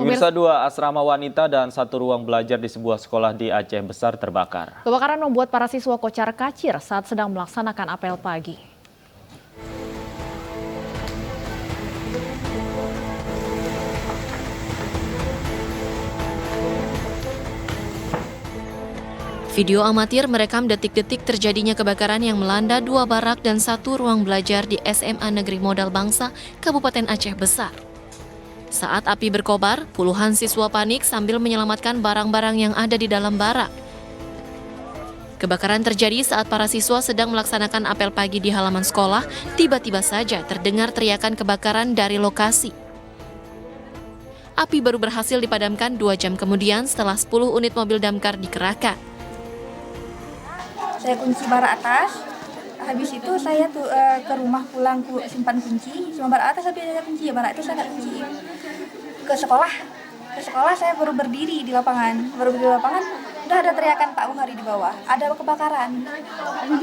Pemirsa, dua asrama wanita dan satu ruang belajar di sebuah sekolah di Aceh Besar terbakar. Kebakaran membuat para siswa kocar-kacir saat sedang melaksanakan apel pagi. Video amatir merekam detik-detik terjadinya kebakaran yang melanda dua barak dan satu ruang belajar di SMA Negeri Modal Bangsa, Kabupaten Aceh Besar. Saat api berkobar, puluhan siswa panik sambil menyelamatkan barang-barang yang ada di dalam barak. Kebakaran terjadi saat para siswa sedang melaksanakan apel pagi di halaman sekolah, tiba-tiba saja terdengar teriakan kebakaran dari lokasi. Api baru berhasil dipadamkan 2 jam kemudian setelah 10 unit mobil damkar dikerahkan. Saya kunci barak atas, habis itu saya ke rumah pulang simpan kunci, cuma barak atas tapi saya kunci, barak itu saya kunci. Ke sekolah saya baru berdiri di lapangan, udah ada teriakan Pak Buhari di bawah, ada kebakaran.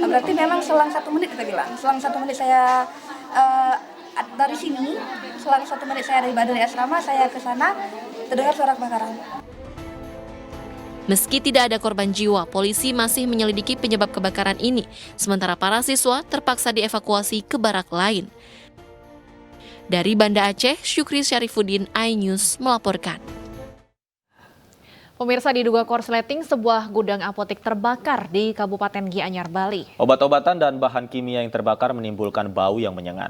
Berarti memang selang 1 menit kita bilang, selang 1 menit saya dari sini, selang 1 menit saya dari asrama, saya ke sana, terdengar suara kebakaran. Meski tidak ada korban jiwa, polisi masih menyelidiki penyebab kebakaran ini, sementara para siswa terpaksa dievakuasi ke barak lain. Dari Banda Aceh, Syukri Syarifuddin, iNews melaporkan. Pemirsa, diduga korsleting, sebuah gudang apotek terbakar di Kabupaten Gianyar, Bali. Obat-obatan dan bahan kimia yang terbakar menimbulkan bau yang menyengat.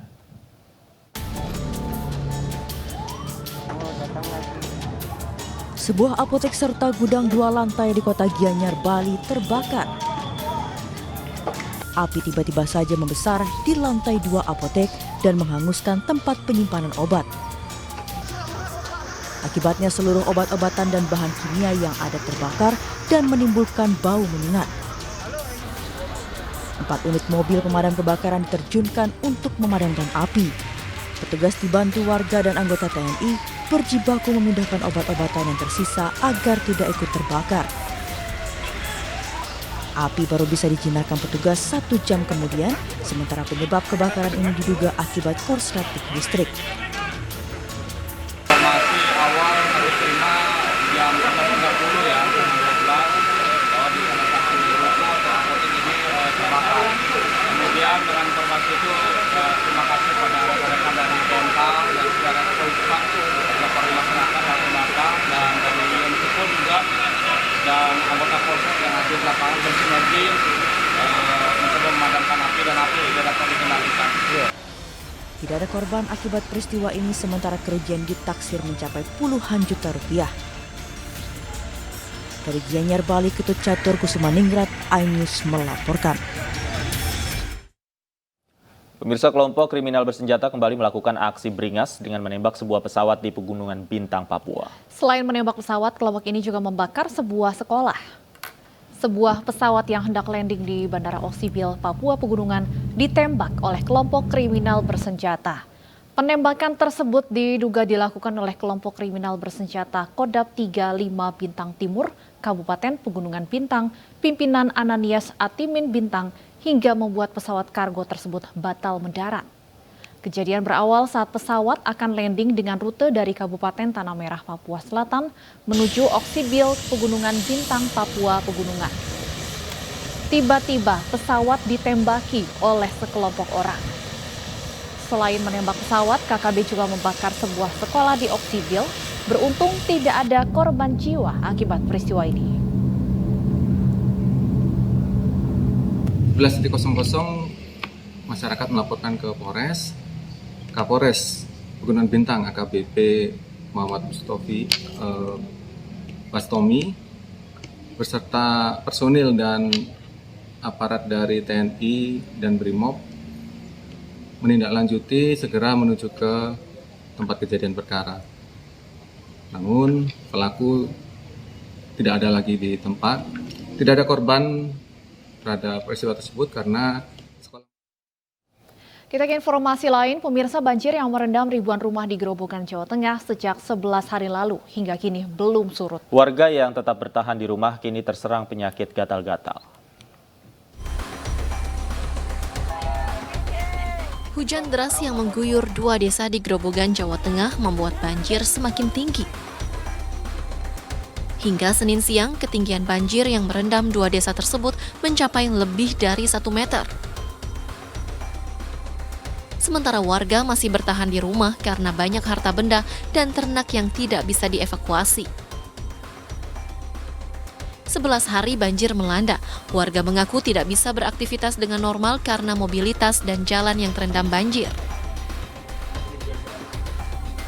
Sebuah apotek serta gudang 2 lantai di kota Gianyar, Bali terbakar. Api tiba-tiba saja membesar di lantai 2 apotek dan menghanguskan tempat penyimpanan obat. Akibatnya seluruh obat-obatan dan bahan kimia yang ada terbakar dan menimbulkan bau menyengat. 4 unit mobil pemadam kebakaran diterjunkan untuk memadamkan api. Petugas dibantu warga dan anggota TNI berjibaku memindahkan obat-obatan yang tersisa agar tidak ikut terbakar. Api baru bisa dijinakkan petugas 1 jam kemudian, sementara penyebab kebakaran ini diduga akibat korsleting listrik. Informasi awal kami terima jam 11.30 ya, jam 12 bahwa di salah satu apotek ini terbakar. Kemudian dengan informasi itu terima kasih pada rekan-rekan dari Dental dan saudara Polsek, dari masyarakat langsung datang, dan dari Unisipol juga dan anggota Polsek yang hadir di lapangan bersinergi mencoba memadamkan api dan api sudah dapat dikendalikan. Tidak ada korban akibat peristiwa ini, sementara kerugian ditaksir mencapai puluhan juta rupiah. Dari Gianyar, Bali, Ketut Catur Kusumaningrat, iNews melaporkan. Pemirsa, kelompok kriminal bersenjata kembali melakukan aksi beringas dengan menembak sebuah pesawat di Pegunungan Bintang, Papua. Selain menembak pesawat, kelompok ini juga membakar sebuah sekolah. Sebuah pesawat yang hendak landing di Bandara Oksibil, Papua Pegunungan ditembak oleh kelompok kriminal bersenjata. Penembakan tersebut diduga dilakukan oleh kelompok kriminal bersenjata Kodam 35 Bintang Timur, Kabupaten Pegunungan Bintang, pimpinan Ananias Atimin Bintang, hingga membuat pesawat kargo tersebut batal mendarat. Kejadian berawal saat pesawat akan landing dengan rute dari Kabupaten Tanah Merah, Papua Selatan menuju Oksibil, Pegunungan Bintang, Papua Pegunungan. Tiba-tiba pesawat ditembaki oleh sekelompok orang. Selain menembak pesawat, KKB juga membakar sebuah sekolah di Oksibil. Beruntung tidak ada korban jiwa akibat peristiwa ini. 11.00 masyarakat melaporkan ke Kapolres Pegunungan Bintang AKBP Muhammad Mustofi Bastomi beserta personil dan aparat dari TNI dan Brimob menindaklanjuti segera menuju ke tempat kejadian perkara. Namun pelaku tidak ada lagi di tempat, tidak ada korban terhadap peristiwa tersebut karena sekolah. Kita ke informasi lain, pemirsa, banjir yang merendam ribuan rumah di Grobogan, Jawa Tengah sejak 11 hari lalu hingga kini belum surut. Warga yang tetap bertahan di rumah kini terserang penyakit gatal-gatal. Hujan deras yang mengguyur 2 desa di Grobogan, Jawa Tengah membuat banjir semakin tinggi. Hingga Senin siang, ketinggian banjir yang merendam 2 desa tersebut mencapai lebih dari 1 meter. Sementara warga masih bertahan di rumah karena banyak harta benda dan ternak yang tidak bisa dievakuasi. 11 hari banjir melanda, warga mengaku tidak bisa beraktivitas dengan normal karena mobilitas dan jalan yang terendam banjir.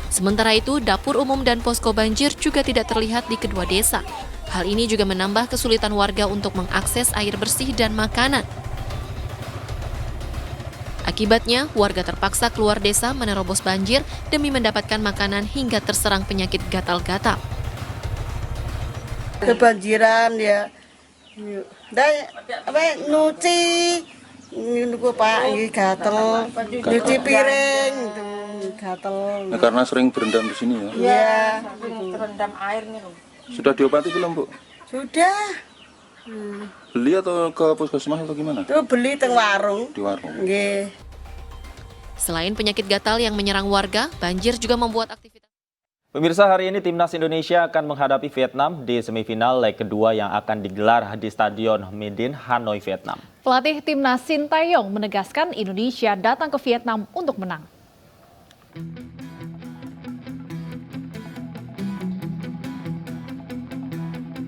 Sementara itu, dapur umum dan posko banjir juga tidak terlihat di kedua desa. Hal ini juga menambah kesulitan warga untuk mengakses air bersih dan makanan. Akibatnya, warga terpaksa keluar desa menerobos banjir demi mendapatkan makanan hingga terserang penyakit gatal-gatal. Kebanjiran ya. Nyuci Pak gatel, nyuci piring gatel. Nah, karena sering berendam di sini ya. Iya. Terendam air nih. Sudah diobati belum, Bu? Sudah. Beli atau ke puskesmas atau gimana? Tuh beli teng warung. Di warung. Nggih. Selain penyakit gatal yang menyerang warga, banjir juga membuat aktivitas. Pemirsa, hari ini Timnas Indonesia akan menghadapi Vietnam di semifinal leg kedua yang akan digelar di Stadion Medin, Hanoi, Vietnam. Pelatih Timnas Sintayong menegaskan Indonesia datang ke Vietnam untuk menang.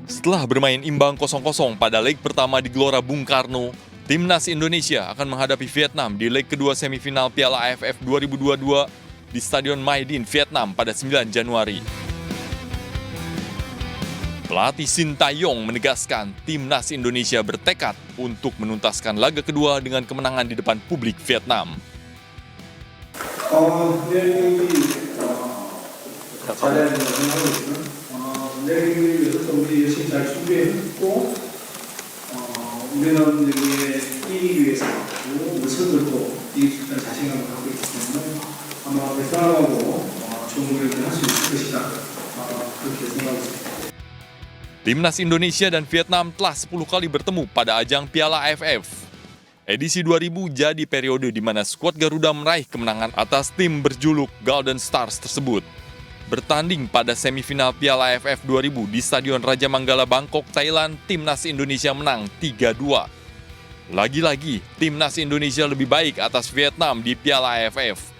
Setelah bermain imbang 0-0 pada leg pertama di Gelora Bung Karno, Timnas Indonesia akan menghadapi Vietnam di leg kedua semifinal Piala AFF 2022 di Stadion Mai Dinh, Vietnam pada 9 Januari. Pelatih Sintayong menegaskan Timnas Indonesia bertekad untuk menuntaskan laga kedua dengan kemenangan di depan publik Vietnam. Timnas Indonesia dan Vietnam telah 10 kali bertemu pada ajang Piala AFF. Edisi 2000 jadi periode di mana skuad Garuda meraih kemenangan atas tim berjuluk Golden Stars tersebut. Bertanding pada semifinal Piala AFF 2000 di Stadion Raja Manggala, Bangkok, Thailand, Timnas Indonesia menang 3-2. Lagi-lagi, Timnas Indonesia lebih baik atas Vietnam di Piala AFF.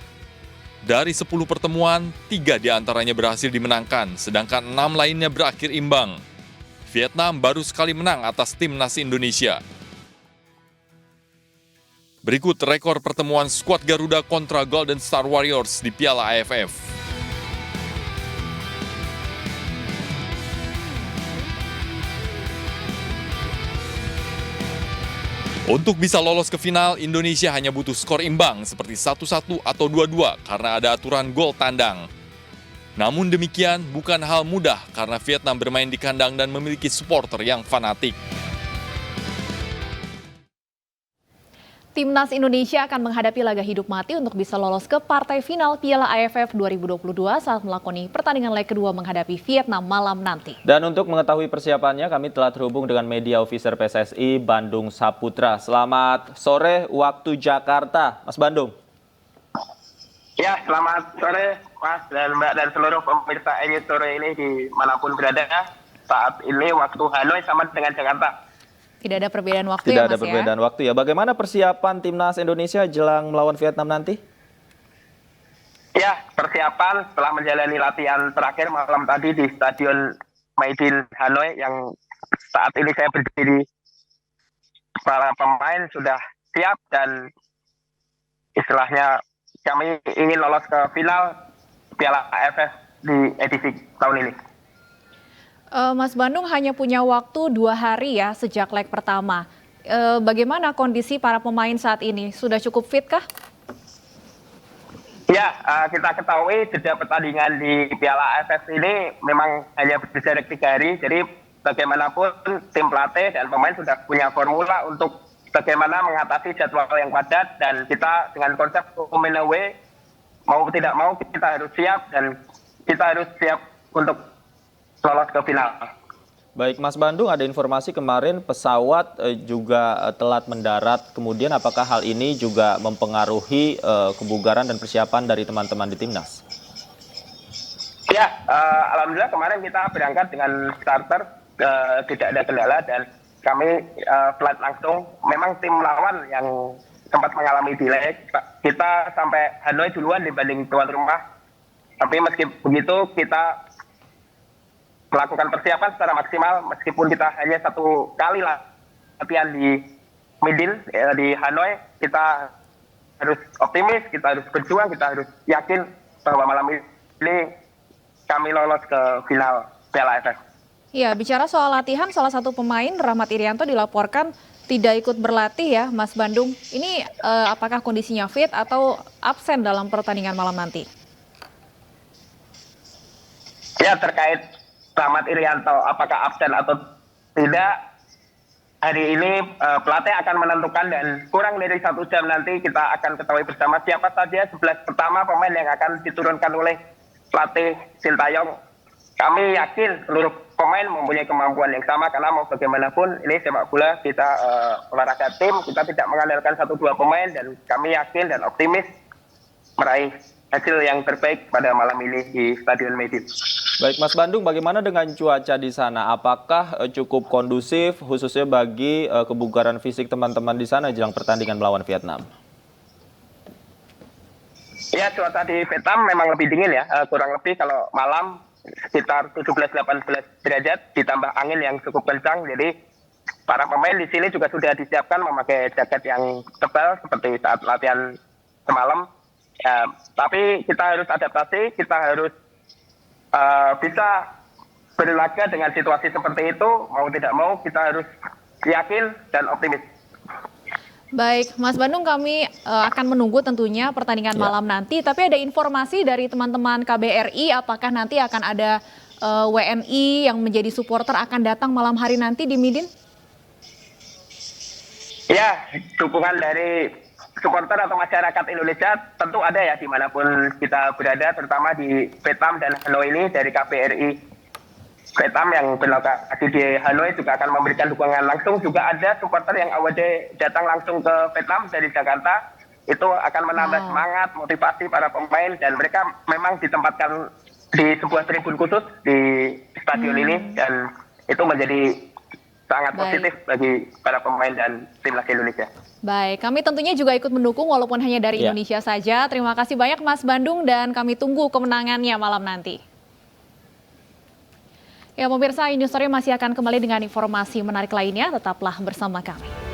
Dari 10 pertemuan, 3 diantaranya berhasil dimenangkan, sedangkan 6 lainnya berakhir imbang. Vietnam baru sekali menang atas Timnas Indonesia. Berikut rekor pertemuan skuad Garuda kontra Golden Star Warriors di Piala AFF. Untuk bisa lolos ke final, Indonesia hanya butuh skor imbang seperti 1-1 atau 2-2 karena ada aturan gol tandang. Namun demikian bukan hal mudah karena Vietnam bermain di kandang dan memiliki supporter yang fanatik. Timnas Indonesia akan menghadapi laga hidup mati untuk bisa lolos ke partai final Piala AFF 2022 saat melakoni pertandingan leg kedua menghadapi Vietnam malam nanti. Dan untuk mengetahui persiapannya, kami telah terhubung dengan media officer PSSI Bandung Saputra. Selamat sore waktu Jakarta, Mas Bandung. Ya, selamat sore Mas dan Mbak dan seluruh pemirsa News sore ini dimanapun berada. Saat ini waktu Hanoi sama dengan Jakarta. Tidak ada perbedaan waktu Tidak ya Mas ada perbedaan waktu ya. Bagaimana persiapan Timnas Indonesia jelang melawan Vietnam nanti? Ya, persiapan setelah menjalani latihan terakhir malam tadi di Stadion Mai Dinh Hanoi yang saat ini saya berdiri. Para pemain sudah siap dan istilahnya kami ingin lolos ke final Piala AFF di edisi tahun ini. Mas Bandung hanya punya waktu 2 hari ya sejak leg pertama. Bagaimana kondisi para pemain saat ini? Sudah cukup fit kah? Ya, kita ketahui jeda pertandingan di Piala AFF ini memang hanya berjarak 3 hari. Jadi bagaimanapun tim pelatih dan pemain sudah punya formula untuk bagaimana mengatasi jadwal yang padat. Dan kita dengan konsep home and away, mau tidak mau kita harus siap dan kita harus siap untuk lolos ke final. Baik, Mas Bandung, ada informasi kemarin pesawat juga telat mendarat. Kemudian apakah hal ini juga mempengaruhi kebugaran dan persiapan dari teman-teman di Timnas? Ya, alhamdulillah kemarin kita berangkat dengan starter, tidak ada kendala dan kami flight langsung. Memang tim lawan yang sempat mengalami delay, kita sampai Hanoi duluan dibanding tuan rumah. Tapi meski begitu kita melakukan persiapan secara maksimal, meskipun kita hanya 1 kali latihan di Midin, di Hanoi. Kita harus optimis, kita harus berjuang, kita harus yakin bahwa malam ini kami lolos ke final Piala AFF. Ya, bicara soal latihan, salah satu pemain Rahmat Irianto dilaporkan tidak ikut berlatih ya, Mas Bandung. Ini apakah kondisinya fit atau absen dalam pertandingan malam nanti? Ya, terkait Rahmat Irianto apakah absen atau tidak, hari ini pelatih akan menentukan dan kurang dari 1 jam nanti kita akan ketahui bersama siapa saja 11 pertama pemain yang akan diturunkan oleh pelatih Sintayong. Kami yakin seluruh pemain mempunyai kemampuan yang sama karena mau bagaimanapun ini sepak bola, kita olahraga tim, kita tidak mengandalkan 1-2 pemain dan kami yakin dan optimis meraih hasil yang terbaik pada malam ini di Stadion Midin. Baik, Mas Bandung, bagaimana dengan cuaca di sana? Apakah cukup kondusif khususnya bagi kebugaran fisik teman-teman di sana jelang pertandingan melawan Vietnam? Ya, cuaca di Vietnam memang lebih dingin ya, kurang lebih kalau malam sekitar 17-18 derajat ditambah angin yang cukup kencang. Jadi para pemain di sini juga sudah disiapkan memakai jaket yang tebal seperti saat latihan semalam. Ya, tapi kita harus adaptasi, kita harus bisa berlaga dengan situasi seperti itu. Mau tidak mau kita harus yakin dan optimis. Baik, Mas Bandung, kami akan menunggu tentunya pertandingan malam nanti. Tapi ada informasi dari teman-teman KBRI, apakah nanti akan ada WNI yang menjadi supporter akan datang malam hari nanti di Midin? Ya, dukungan dari supporter atau masyarakat Indonesia tentu ada ya dimanapun kita berada, terutama di Vietnam dan Hanoi ini. Dari KBRI Vietnam yang berlokasi di Hanoi juga akan memberikan dukungan langsung. Juga ada supporter yang awalnya datang langsung ke Vietnam dari Jakarta. Itu akan menambah semangat, motivasi para pemain. Dan mereka memang ditempatkan di sebuah tribun khusus di stadion ini. Dan itu menjadi sangat positif bagi para pemain dan timnas Indonesia. Baik, kami tentunya juga ikut mendukung walaupun hanya dari Indonesia saja. Terima kasih banyak Mas Bandung dan kami tunggu kemenangannya malam nanti. Ya pemirsa, Industri masih akan kembali dengan informasi menarik lainnya, tetaplah bersama kami.